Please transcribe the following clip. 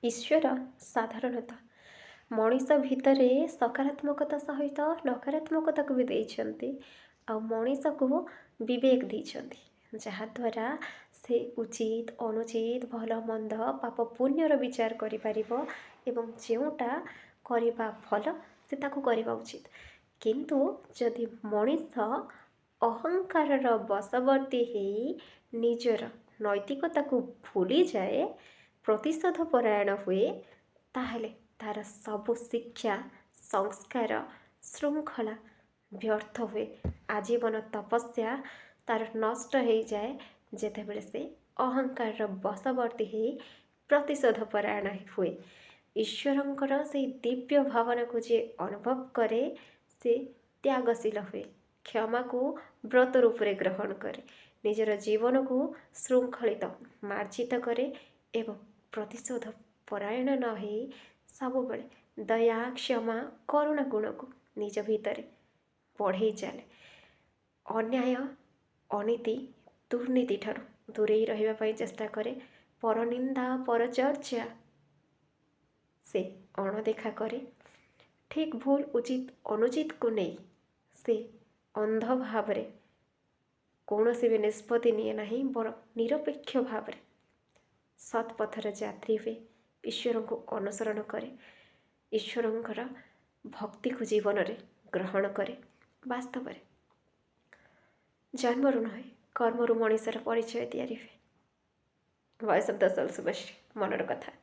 ଈଶ୍ୱର ସାଧାରଣତଃ ମଣିଷ ଭିତରେ ସକାରାତ୍ମକତା ସହିତ ନକାରାତ୍ମକତାକୁ ବି ଦେଇଛନ୍ତି, ଆଉ ମଣିଷକୁ ବିବେକ ଦେଇଛନ୍ତି, ଯାହାଦ୍ୱାରା ସେ ଉଚିତ ଅନୁଚିତ ଭଲ ମନ୍ଦ ପାପ ପୁଣ୍ୟର ବିଚାର କରିପାରିବ ଏବଂ ଯେଉଁଟା କରିବା ଭଲ ସେ ତାକୁ କରିବା ଉଚିତ। କିନ୍ତୁ ଯଦି ମଣିଷ ଅହଙ୍କାରର ବଶବର୍ତ୍ତୀ ହେଇ ନିଜର ନୈତିକତାକୁ ଭୁଲିଯାଏ, ପ୍ରତିଶୋଧ ପରାୟଣ ହୁଏ, ତାହେଲେ ତାର ସବୁ ଶିକ୍ଷା ସଂସ୍କାର ଶୃଙ୍ଖଳା ବ୍ୟର୍ଥ ହୁଏ। ଆଜୀବନ ତପସ୍ୟା ତାର ନଷ୍ଟ ହେଇଯାଏ ଯେତେବେଳେ ସେ ଅହଙ୍କାରର ବଶବର୍ତ୍ତୀ ହେଇ ପ୍ରତିଶୋଧ ପରାୟଣ ହୁଏ। ଈଶ୍ୱରଙ୍କର ସେଇ ଦିବ୍ୟ ଭାବନାକୁ ଯିଏ ଅନୁଭବ କରେ ସେ ତ୍ୟାଗଶୀଳ ହୁଏ, କ୍ଷମାକୁ ବ୍ରତ ରୂପରେ ଗ୍ରହଣ କରେ, ନିଜର ଜୀବନକୁ ଶୃଙ୍ଖଳିତ ମାର୍ଜିତ କରେ ଏବଂ ପ୍ରତିଶୋଧ ପରାୟଣ ନ ହେଇ ସବୁବେଳେ ଦୟା କ୍ଷମା କରୁଣା ଗୁଣକୁ ନିଜ ଭିତରେ ବଢ଼େଇ ଚାଲେ। ଅନ୍ୟାୟ ଅନୀତି ଦୁର୍ନୀତି ଠାରୁ ଦୂରେଇ ରହିବା ପାଇଁ ଚେଷ୍ଟା କରେ। ପରନିନ୍ଦା ପରଚର୍ଚ୍ଚା ସେ ଅଣଦେଖା କରେ। ଠିକ୍ ଭୁଲ ଉଚିତ ଅନୁଚିତକୁ ନେଇ ସେ ଅନ୍ଧ ଭାବରେ କୌଣସି ବି ନିଷ୍ପତ୍ତି ନିଏ ନାହିଁ, ବରଂ ନିରପେକ୍ଷ ଭାବରେ ସତ୍ ପଥର ଯାତ୍ରୀ ହୁଏ, ଈଶ୍ୱରଙ୍କୁ ଅନୁସରଣ କରେ, ଈଶ୍ୱରଙ୍କର ଭକ୍ତିକୁ ଜୀବନରେ ଗ୍ରହଣ କରେ। ବାସ୍ତବରେ ଜନ୍ମରୁ ନୁହେଁ କର୍ମରୁ ମଣିଷର ପରିଚୟ ତିଆରି ହୁଏ। Voice of the soul Shubhashree, ମନର କଥା।